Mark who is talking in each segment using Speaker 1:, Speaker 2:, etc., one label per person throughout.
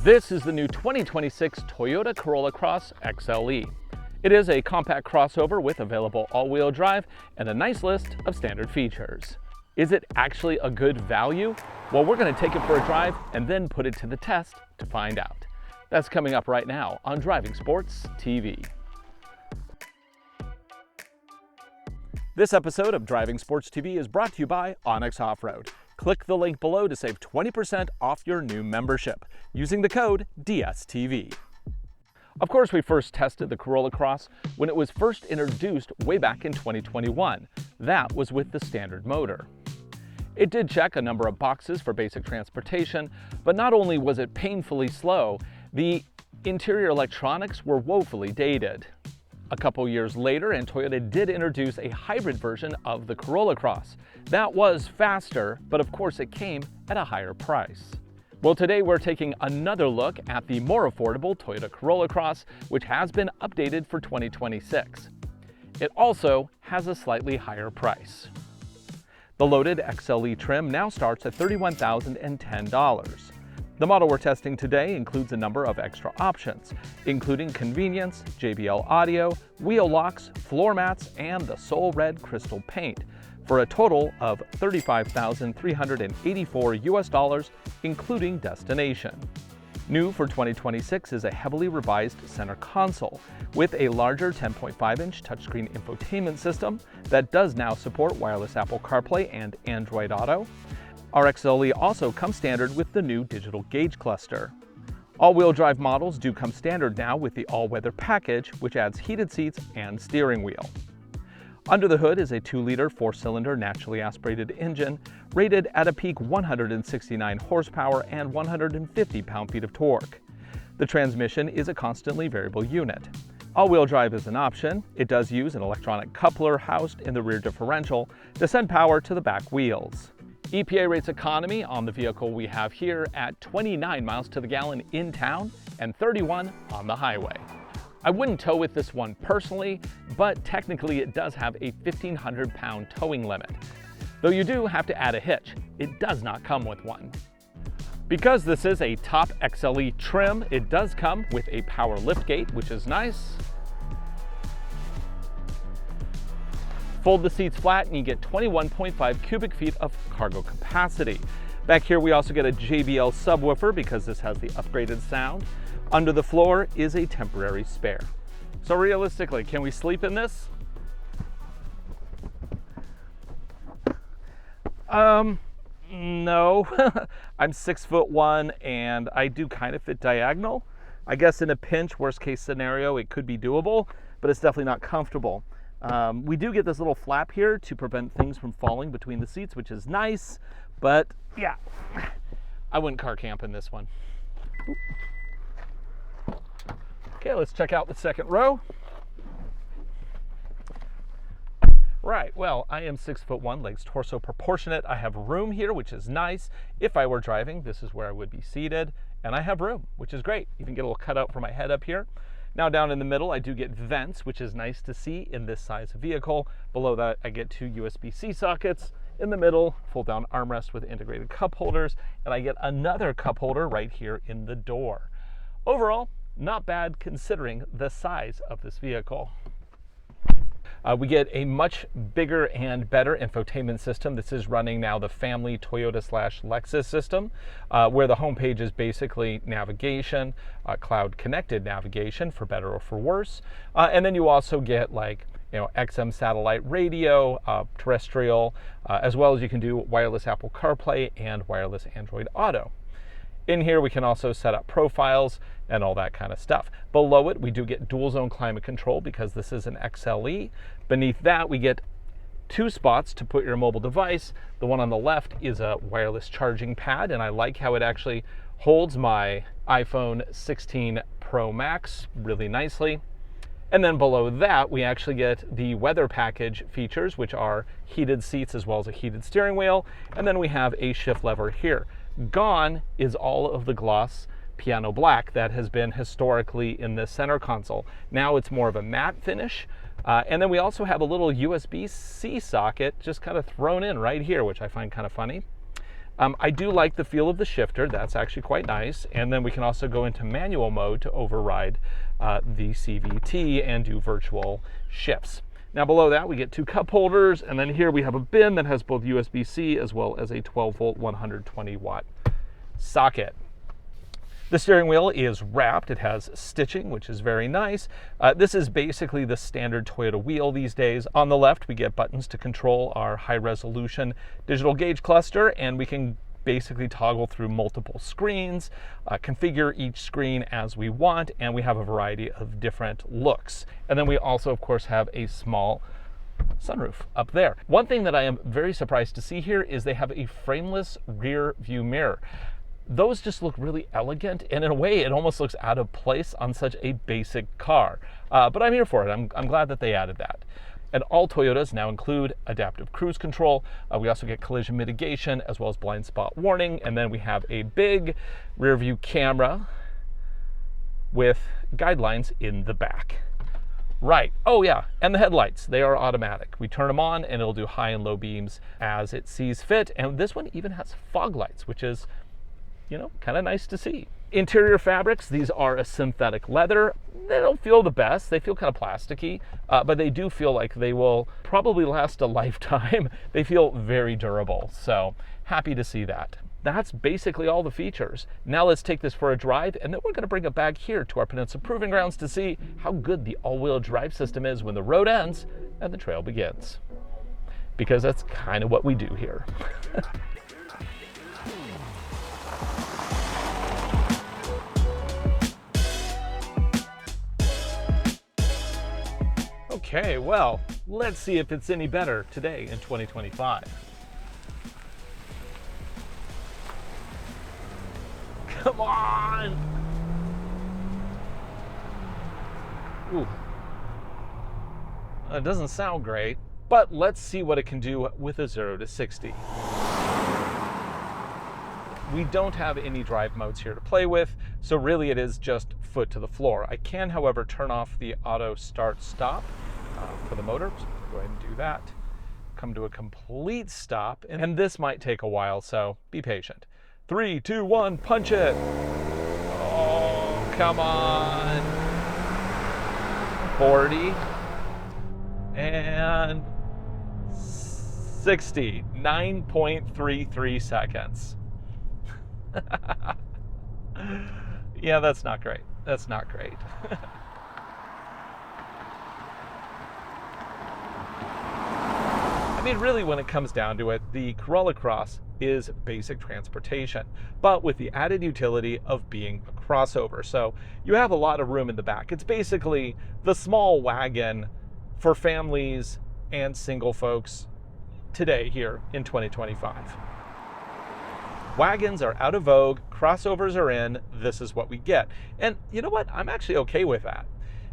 Speaker 1: This is the new 2026 Toyota Corolla Cross XLE. It is a compact crossover with available all-wheel drive and a nice list of standard features. Is it actually a good value? Well, we're going to take it for a drive and then put it to the test to find out. That's coming up right now on Driving Sports TV. This episode of Driving Sports TV is brought to you by Onyx Offroad. Click the link below to save 20% off your new membership using the code DSTV. Of course, we first tested the Corolla Cross when it was first introduced way back in 2021. That was with the standard motor. It did check a number of boxes for basic transportation, but not only was it painfully slow, the interior electronics were woefully dated. A couple years later, and Toyota did introduce a hybrid version of the Corolla Cross. That was faster, but of course it came at a higher price. Well, today we're taking another look at the more affordable Toyota Corolla Cross, which has been updated for 2026. It also has a slightly higher price. The loaded XLE trim now starts at $31,010. The model we're testing today includes a number of extra options, including convenience, JBL audio, wheel locks, floor mats, and the Soul Red crystal paint, for a total of $35,384 including destination. New for 2026 is a heavily revised center console with a larger 10.5-inch touchscreen infotainment system that does now support wireless Apple CarPlay and Android Auto. Our XLE also comes standard with the new digital gauge cluster. All-wheel drive models do come standard now with the all-weather package, which adds heated seats and steering wheel. Under the hood is a 2-liter 4-cylinder naturally aspirated engine rated at a peak 169 horsepower and 150 pound-feet of torque. The transmission is a constantly variable unit. All-wheel drive is an option. It does use an electronic coupler housed in the rear differential to send power to the back wheels. EPA rates economy on the vehicle we have here at 29 miles to the gallon in town and 31 on the highway. I wouldn't tow with this one personally, but technically it does have a 1,500 pound towing limit. Though you do have to add a hitch, it does not come with one. Because this is a top XLE trim, it does come with a power liftgate, which is nice. Fold the seats flat and you get 21.5 cubic feet of cargo capacity. Back here we also get a JBL subwoofer because this has the upgraded sound. Under the floor is a temporary spare. So realistically, can we sleep in this? No. I'm 6'1" and I do kind of fit diagonal. I guess in a pinch, worst case scenario, it could be doable, but it's definitely not comfortable. We do get this little flap here to prevent things from falling between the seats, which is nice, but yeah, I wouldn't car camp in this one. Okay, let's check out the second row. Right, well, I am 6'1", legs torso proportionate. I have room here, which is nice. If I were driving, this is where I would be seated, and I have room, which is great. Even get a little cutout for my head up here. Now down in the middle, I do get vents, which is nice to see in this size vehicle. Below that, I get 2 USB-C sockets. In the middle, fold-down armrest with integrated cup holders, and I get another cup holder right here in the door. Overall, not bad considering the size of this vehicle. We get a much bigger and better infotainment system. This is running now the family Toyota/Lexus system, where the homepage is basically navigation, cloud-connected navigation for better or for worse. And then you also get XM satellite radio, terrestrial, as well as you can do wireless Apple CarPlay and wireless Android Auto. In here, we can also set up profiles and all that kind of stuff. Below it, we do get dual zone climate control because this is an XLE. Beneath that, we get 2 spots to put your mobile device. The one on the left is a wireless charging pad, and I like how it actually holds my iPhone 16 Pro Max really nicely. And then below that, we actually get the weather package features, which are heated seats as well as a heated steering wheel. And then we have a shift lever here. Gone is all of the gloss piano black that has been historically in the center console. Now it's more of a matte finish. And then we also have a little USB-C socket just kind of thrown in right here, which I find kind of funny. I do like the feel of the shifter. That's actually quite nice. And then we can also go into manual mode to override the CVT and do virtual shifts. Now below that we get 2 cup holders, and then here we have a bin that has both USB-C as well as a 12-volt 120-watt socket. The steering wheel is wrapped. It has stitching, which is very nice. This is basically the standard Toyota wheel these days. On the left, we get buttons to control our high-resolution digital gauge cluster, and we can basically toggle through multiple screens, configure each screen as we want, and we have a variety of different looks. And then we also, of course, have a small sunroof up there. One thing that I am very surprised to see here is they have a frameless rear view mirror. Those just look really elegant, and in a way it almost looks out of place on such a basic car. But I'm here for it. I'm glad that they added that. And all Toyotas now include adaptive cruise control. We also get collision mitigation as well as blind spot warning. And then we have a big rear view camera with guidelines in the back. Right, oh yeah, and the headlights, they are automatic. We turn them on and it'll do high and low beams as it sees fit. And this one even has fog lights, which is, you know, kind of nice to see. Interior fabrics, these are a synthetic leather. They don't feel the best. They feel kind of plasticky, but they do feel like they will probably last a lifetime. They feel very durable, so happy to see that. That's basically all the features. Now let's take this for a drive, and then we're going to bring it back here to our Peninsula Proving Grounds to see how good the all-wheel drive system is when the road ends and the trail begins. Because that's kind of what we do here. Okay, well, let's see if it's any better today in 2025. Come on! Ooh. It doesn't sound great, but let's see what it can do with a 0 to 60. We don't have any drive modes here to play with, so really it is just foot to the floor. I can, however, turn off the auto start stop for the motor. So go ahead and do that. Come to a complete stop, and this might take a while, so be patient. 3, 2, 1, punch it. Oh, come on. 40 and 60, 9.33 seconds. Yeah, that's not great. That's not great. I mean, really, when it comes down to it, the Corolla Cross is basic transportation, but with the added utility of being a crossover. So you have a lot of room in the back. It's basically the small wagon for families and single folks today here in 2025. Wagons are out of vogue, crossovers are in, this is what we get. And you know what? I'm actually okay with that.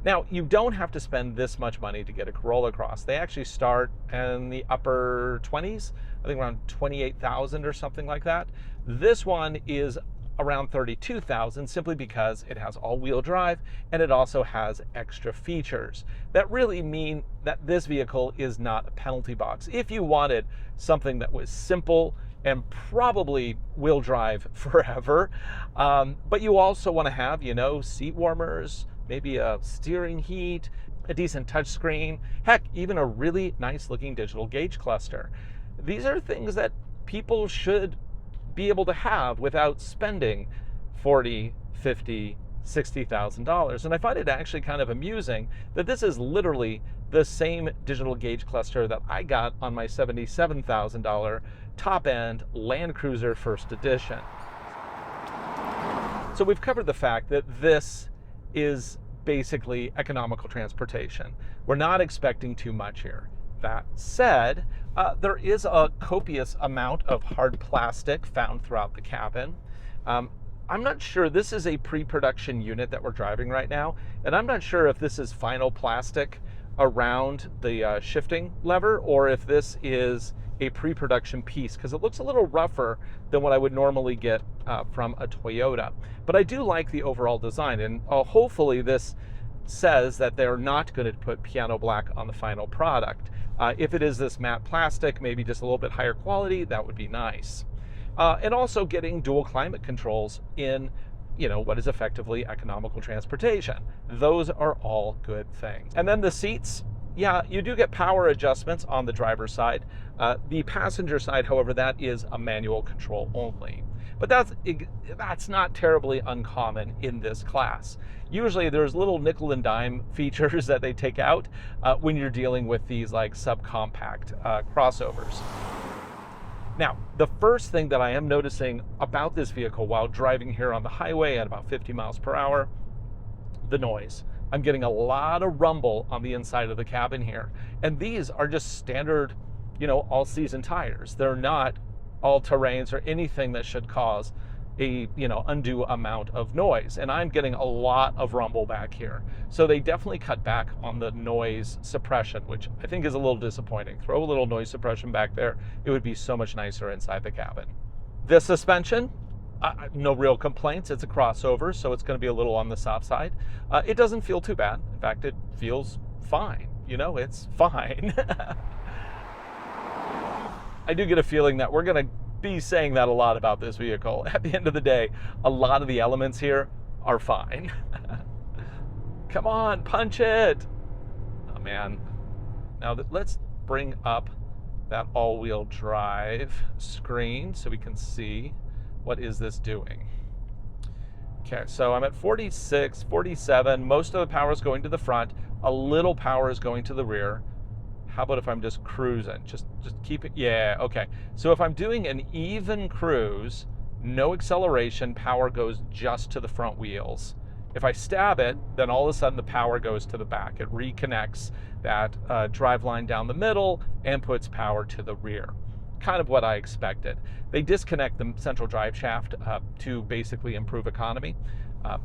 Speaker 1: Now, you don't have to spend this much money to get a Corolla Cross. They actually start in the upper 20s, I think around 28,000 or something like that. This one is around 32,000 simply because it has all-wheel drive and it also has extra features that really mean that this vehicle is not a penalty box. If you wanted something that was simple and probably will drive forever, but you also want to have, you know, seat warmers, maybe a steering heat, a decent touchscreen, heck, even a really nice looking digital gauge cluster. These are things that people should be able to have without spending $40,000, $50,000, $60,000. And I find it actually kind of amusing that this is literally the same digital gauge cluster that I got on my $77,000 top-end Land Cruiser First Edition. So we've covered the fact that this is basically economical transportation. We're not expecting too much here. That said, there is a copious amount of hard plastic found throughout the cabin. I'm not sure, this is a pre-production unit that we're driving right now, and I'm not sure if this is final plastic around the shifting lever or if this is a pre-production piece, because it looks a little rougher than what I would normally get from a Toyota. But I do like the overall design, and hopefully this says that they're not going to put piano black on the final product. If it is this matte plastic, maybe just a little bit higher quality, that would be nice. and also getting dual climate controls in, what is effectively economical transportation. Those are all good things. And then the seats, yeah, you do get power adjustments on the driver's side. The passenger side, however, that is a manual control only. But that's not terribly uncommon in this class. Usually there's little nickel and dime features that they take out when you're dealing with these like subcompact crossovers. Now, the first thing that I am noticing about this vehicle while driving here on the highway at about 50 miles per hour, the noise. I'm getting a lot of rumble on the inside of the cabin here. And these are just standard, all-season tires. They're not all-terrains or anything that should cause a, undue amount of noise. And I'm getting a lot of rumble back here. So they definitely cut back on the noise suppression, which I think is a little disappointing. Throw a little noise suppression back there. It would be so much nicer inside the cabin. This suspension, no real complaints. It's a crossover, so it's going to be a little on the soft side. It doesn't feel too bad. In fact, it feels fine. It's fine. I do get a feeling that we're going to be saying that a lot about this vehicle. At the end of the day, a lot of the elements here are fine. Come on, punch it. Oh, man. Now, let's bring up that all-wheel drive screen so we can see what is this doing. Okay, so I'm at 46, 47. Most of the power is going to the front. A little power is going to the rear. How about if I'm just cruising? Just keep it, yeah, okay. So if I'm doing an even cruise, no acceleration, power goes just to the front wheels. If I stab it, then all of a sudden the power goes to the back. It reconnects that drive line down the middle and puts power to the rear. Kind of what I expected. They disconnect the central drive shaft to basically improve economy.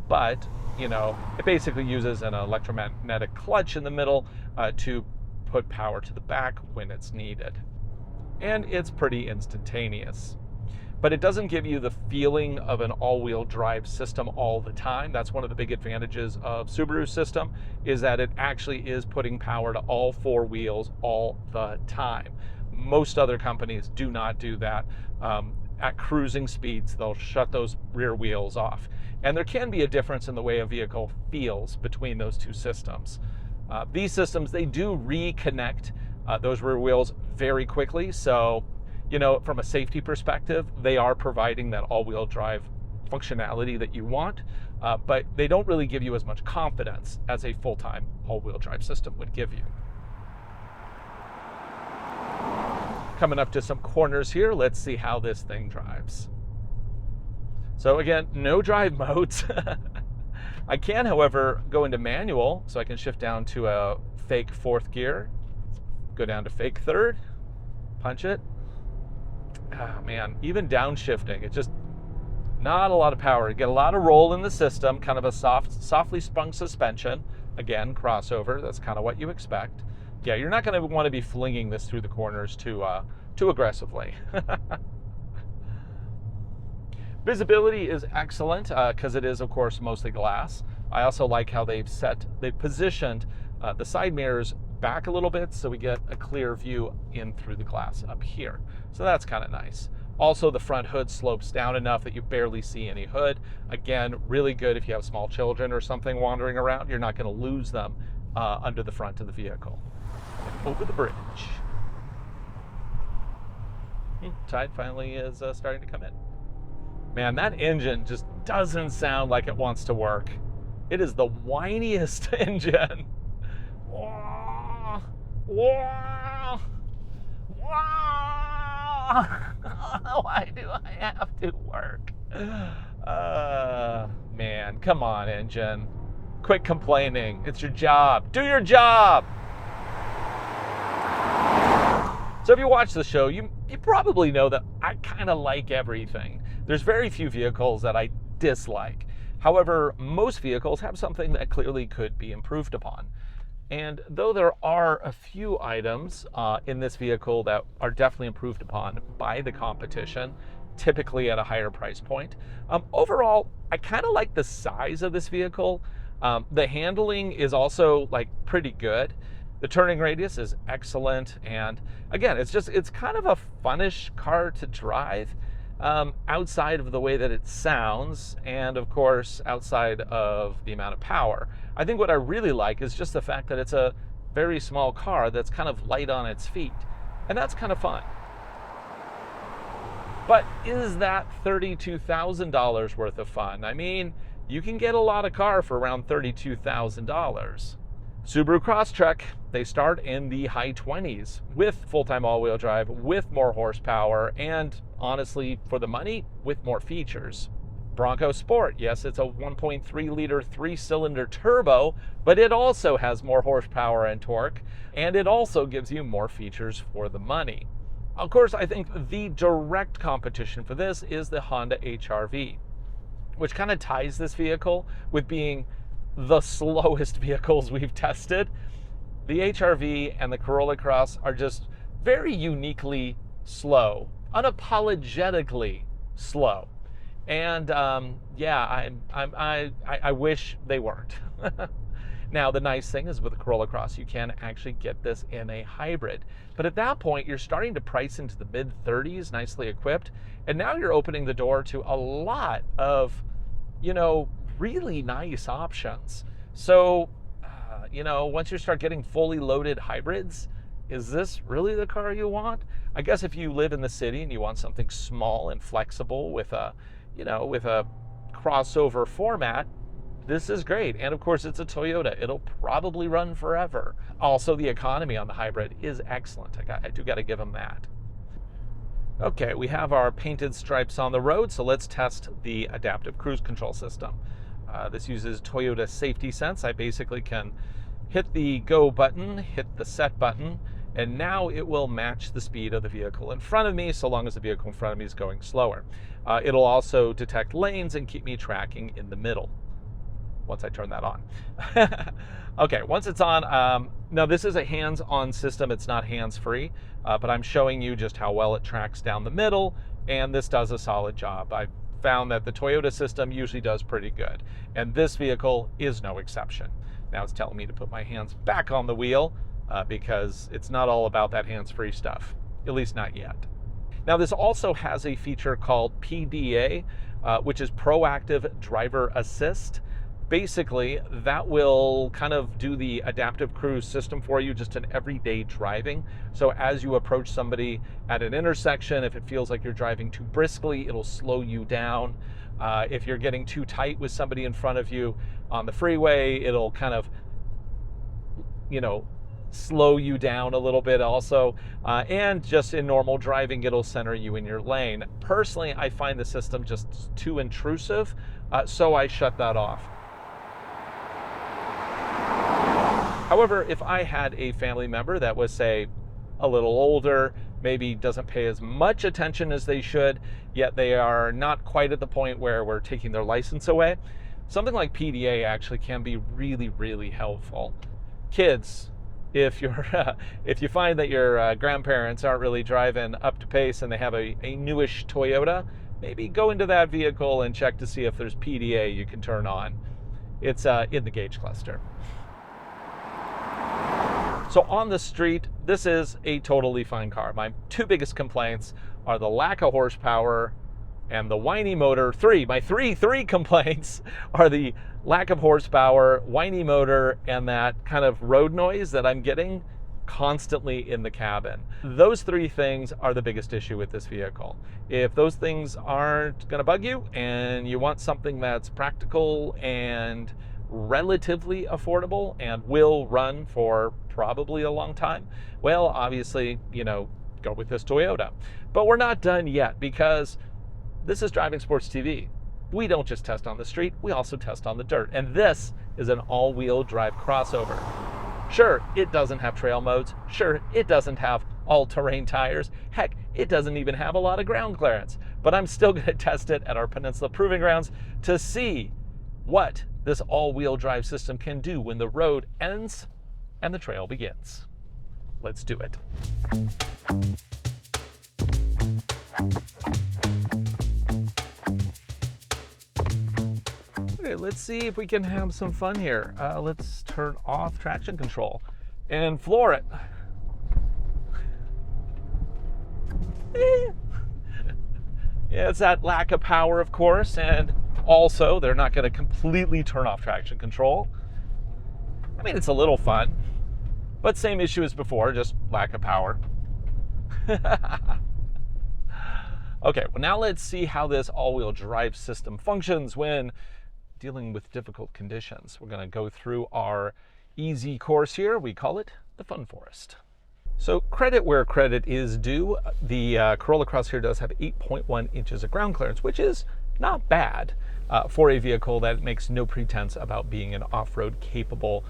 Speaker 1: But, it basically uses an electromagnetic clutch in the middle to put power to the back when it's needed. And it's pretty instantaneous. But it doesn't give you the feeling of an all-wheel drive system all the time. That's one of the big advantages of Subaru's system, is that it actually is putting power to all four wheels all the time. Most other companies do not do that. At cruising speeds, they'll shut those rear wheels off. And there can be a difference in the way a vehicle feels between those two systems. These systems, they do reconnect those rear wheels very quickly. So, from a safety perspective, they are providing that all-wheel drive functionality that you want, but they don't really give you as much confidence as a full-time all-wheel drive system would give you. Coming up to some corners here, let's see how this thing drives. So again, no drive modes. I can, however, go into manual, so I can shift down to a fake fourth gear, go down to fake third, punch it. Oh man, even downshifting, it's just not a lot of power. You get a lot of roll in the system, kind of a softly sprung suspension. Again, crossover, that's kind of what you expect. Yeah, you're not going to want to be flinging this through the corners too aggressively. Visibility is excellent because it is, of course, mostly glass. I also like how they've positioned the side mirrors back a little bit so we get a clear view in through the glass up here. So that's kind of nice. Also, the front hood slopes down enough that you barely see any hood. Again, really good if you have small children or something wandering around. You're not going to lose them under the front of the vehicle. And over the bridge. Tide finally is starting to come in. Man, that engine just doesn't sound like it wants to work. It is the whiniest engine. Wah, wah, wah. Why do I have to work? Man, come on, engine. Quit complaining. It's your job. Do your job. So if you watch the show, you probably know that I kind of like everything. There's very few vehicles that I dislike. However, most vehicles have something that clearly could be improved upon. And though there are a few items in this vehicle that are definitely improved upon by the competition, typically at a higher price point, overall, I kind of like the size of this vehicle. The handling is also pretty good. The turning radius is excellent. And again, it's kind of a funnish car to drive. outside of the way that it sounds, and of course outside of the amount of power. I think what I really like is just the fact that it's a very small car that's kind of light on its feet, and that's kind of fun. But is that $32,000 worth of fun? I mean, you can get a lot of car for around $32,000. Subaru Crosstrek, they start in the high 20s with full-time all-wheel drive, with more horsepower, and honestly, for the money, with more features. Bronco Sport, yes, it's a 1.3-liter 3-cylinder turbo, but it also has more horsepower and torque, and it also gives you more features for the money. Of course, I think the direct competition for this is the Honda HR-V, which kind of ties this vehicle with being the slowest vehicles we've tested. The HR-V and the Corolla Cross are just very uniquely slow, unapologetically slow. And yeah, I wish they weren't. Now, the nice thing is with the Corolla Cross, you can actually get this in a hybrid. But at that point, you're starting to price into the mid-30s, nicely equipped. And now you're opening the door to a lot of, really nice options. So, once you start getting fully loaded hybrids, is this really the car you want? I guess if you live in the city and you want something small and flexible with a crossover format, this is great. And of course, it's a Toyota. It'll probably run forever. Also, the economy on the hybrid is excellent. I do got to give them that. Okay, we have our painted stripes on the road, so let's test the adaptive cruise control system. This uses Toyota Safety Sense. I basically can hit the go button, hit the set button, and now it will match the speed of the vehicle in front of me, so long as the vehicle in front of me is going slower. It'll also detect lanes and keep me tracking in the middle once I turn that on. Okay, once it's on, now this is a hands-on system, it's not hands-free, but I'm showing you just how well it tracks down the middle, and this does a solid job. I found that the Toyota system usually does pretty good, and this vehicle is no exception. Now it's telling me to put my hands back on the wheel because it's not all about that hands-free stuff, at least not yet. Now this also has a feature called PDA, which is Proactive Driver Assist. Basically, that will kind of do the adaptive cruise system for you just in everyday driving. So as you approach somebody at an intersection, if it feels like you're driving too briskly, it'll slow you down. If you're getting too tight with somebody in front of you on the freeway, it'll kind of, slow you down a little bit also. And just in normal driving, it'll center you in your lane. Personally, I find the system just too intrusive, so I shut that off. However, if I had a family member that was, say, a little older, maybe doesn't pay as much attention as they should, yet they are not quite at the point where we're taking their license away, something like PDA actually can be really, really helpful. Kids, if you find that your grandparents aren't really driving up to pace and they have a newish Toyota, maybe go into that vehicle and check to see if there's PDA you can turn on. It's in the gauge cluster. So on the street, this is a totally fine car. My two biggest complaints are the lack of horsepower and the whiny motor. My three complaints are the lack of horsepower, whiny motor, and that kind of road noise that I'm getting constantly in the cabin. Those three things are the biggest issue with this vehicle. If those things aren't gonna bug you and you want something that's practical and relatively affordable and will run for probably a long time, well, obviously, go with this Toyota. But we're not done yet, because this is Driving Sports TV. We don't just test on the street, we also test on the dirt. And this is an all-wheel drive crossover. Sure, it doesn't have trail modes. Sure, it doesn't have all-terrain tires. Heck, it doesn't even have a lot of ground clearance. But I'm still going to test it at our Peninsula Proving Grounds to see what this all-wheel drive system can do when the road ends and the trail begins. Let's do it. Okay, let's see if we can have some fun here. Let's turn off traction control and floor it. It's that lack of power, of course, and also they're not going to completely turn off traction control. I mean, it's a little fun, but same issue as before, just lack of power. Okay, well now let's see how this all-wheel drive system functions when dealing with difficult conditions. We're going to go through our easy course here. We call it the Fun Forest. So credit where credit is due. The Corolla Cross here does have 8.1 inches of ground clearance, which is not bad for a vehicle that makes no pretense about being an off-road capable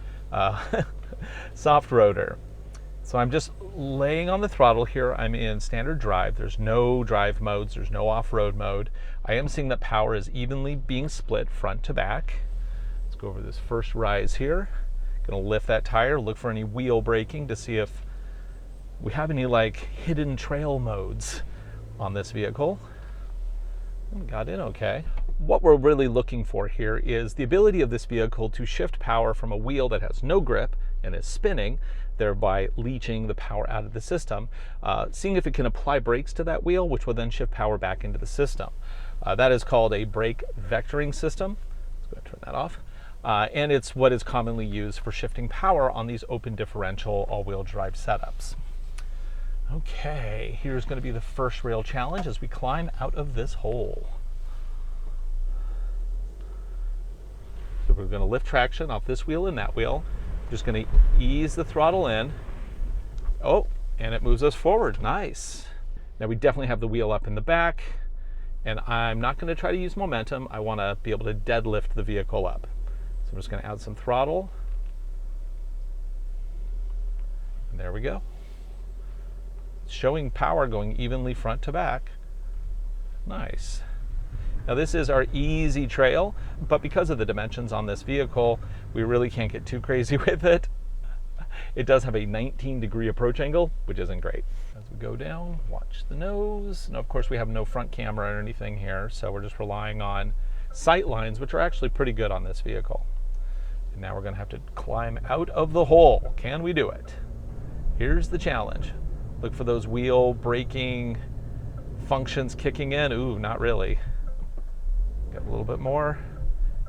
Speaker 1: soft roader. So I'm just laying on the throttle here. I'm in standard drive. There's no drive modes. There's no off-road mode. I am seeing that power is evenly being split front to back. Let's go over this first rise here. Gonna lift that tire, look for any wheel braking to see if we have any like hidden trail modes on this vehicle. Got in okay. What we're really looking for here is the ability of this vehicle to shift power from a wheel that has no grip and is spinning, thereby leaching the power out of the system, seeing if it can apply brakes to that wheel, which will then shift power back into the system. That is called a brake vectoring system. Let's go ahead and turn that off. And it's what is commonly used for shifting power on these open differential all-wheel drive setups. Okay, here's going to be the first rail challenge as we climb out of this hole. So we're going to lift traction off this wheel and that wheel. Just going to ease the throttle in. Oh, and it moves us forward. Nice. Now we definitely have the wheel up in the back, and I'm not going to try to use momentum. I want to be able to deadlift the vehicle up. So I'm just going to add some throttle. And there we go. Showing power going evenly front to back. Nice. Now this is our easy trail, but because of the dimensions on this vehicle, we really can't get too crazy with it. It does have a 19-degree approach angle, which isn't great. As we go down, watch the nose. And of course we have no front camera or anything here, so we're just relying on sight lines, which are actually pretty good on this vehicle. And now we're going to have to climb out of the hole. Can we do it? Here's the challenge. Look for those wheel braking functions kicking in. Ooh, not really. Got a little bit more.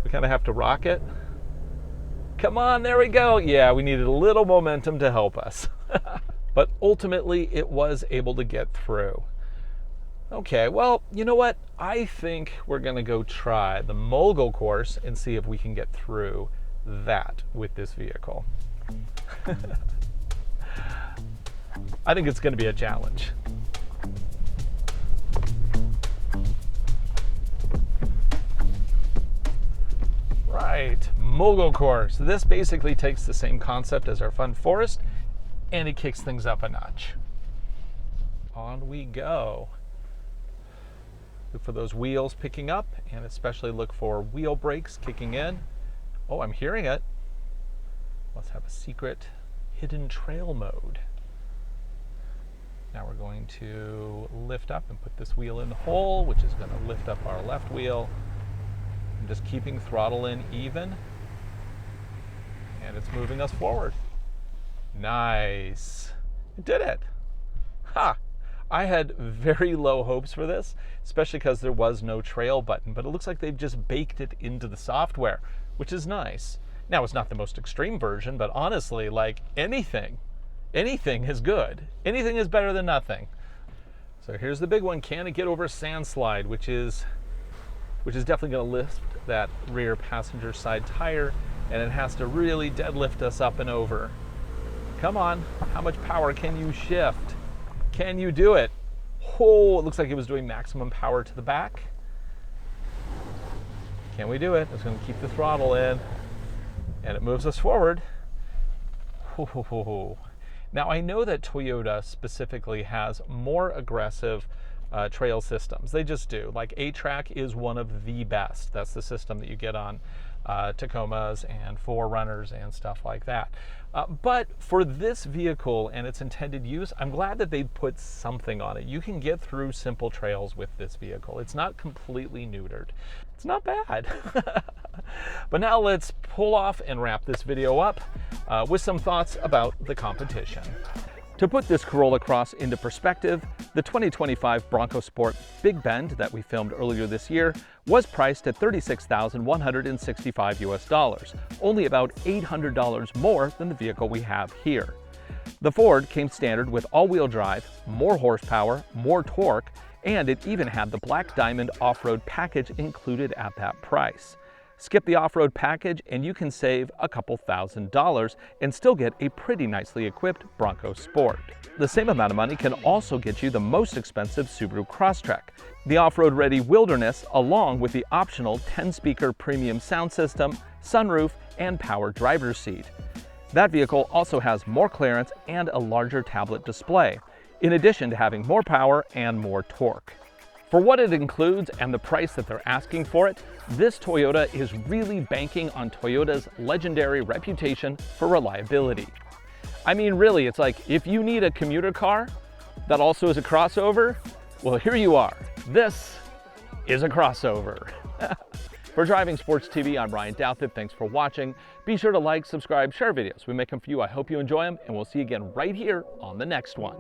Speaker 1: We kind of have to rock it. Come on, there we go. Yeah, we needed a little momentum to help us. But ultimately, it was able to get through. Okay, well, you know what? I think we're going to go try the mogul course and see if we can get through that with this vehicle. I think it's going to be a challenge. Right, mogul course. This basically takes the same concept as our Fun Forest, and it kicks things up a notch. On we go. Look for those wheels picking up, and especially look for wheel brakes kicking in. Oh, I'm hearing it. Let's have a secret hidden trail mode. Now we're going to lift up and put this wheel in the hole, which is going to lift up our left wheel. I'm just keeping throttle in even, and it's moving us forward. Nice. It did it. Ha! I had very low hopes for this, especially because there was no trail button, but it looks like they've just baked it into the software, which is nice. Now, it's not the most extreme version, but honestly, like anything is good. Anything is better than nothing. So here's the big one. Can it get over a sand slide, which is definitely going to lift that rear passenger side tire, and it has to really deadlift us up and over. Come on, how much power can you shift? Can you do it? Oh, it looks like it was doing maximum power to the back. Can we do it? It's going to keep the throttle in, and it moves us forward. Now, I know that Toyota specifically has more aggressive trail systems. They just do. Like A-Track is one of the best. That's the system that you get on Tacomas and 4Runners and stuff like that. But for this vehicle and its intended use, I'm glad that they put something on it. You can get through simple trails with this vehicle. It's not completely neutered. It's not bad. But now let's pull off and wrap this video up with some thoughts about the competition. To put this Corolla Cross into perspective, the 2025 Bronco Sport Big Bend that we filmed earlier this year was priced at $36,165 US, only about $800 more than the vehicle we have here. The Ford came standard with all-wheel drive, more horsepower, more torque, and it even had the Black Diamond Off-Road package included at that price. Skip the off-road package and you can save a couple $1,000s and still get a pretty nicely equipped Bronco Sport. The same amount of money can also get you the most expensive Subaru Crosstrek, the off-road ready Wilderness, along with the optional 10-speaker premium sound system, sunroof, and power driver's seat. That vehicle also has more clearance and a larger tablet display, in addition to having more power and more torque. For what it includes and the price that they're asking for it, this Toyota is really banking on Toyota's legendary reputation for reliability. I mean, really, it's like if you need a commuter car that also is a crossover, well, here you are. This is a crossover. For Driving Sports TV, I'm Ryan Douthit. Thanks for watching. Be sure to like, subscribe, share videos. We make them for you. I hope you enjoy them, and we'll see you again right here on the next one.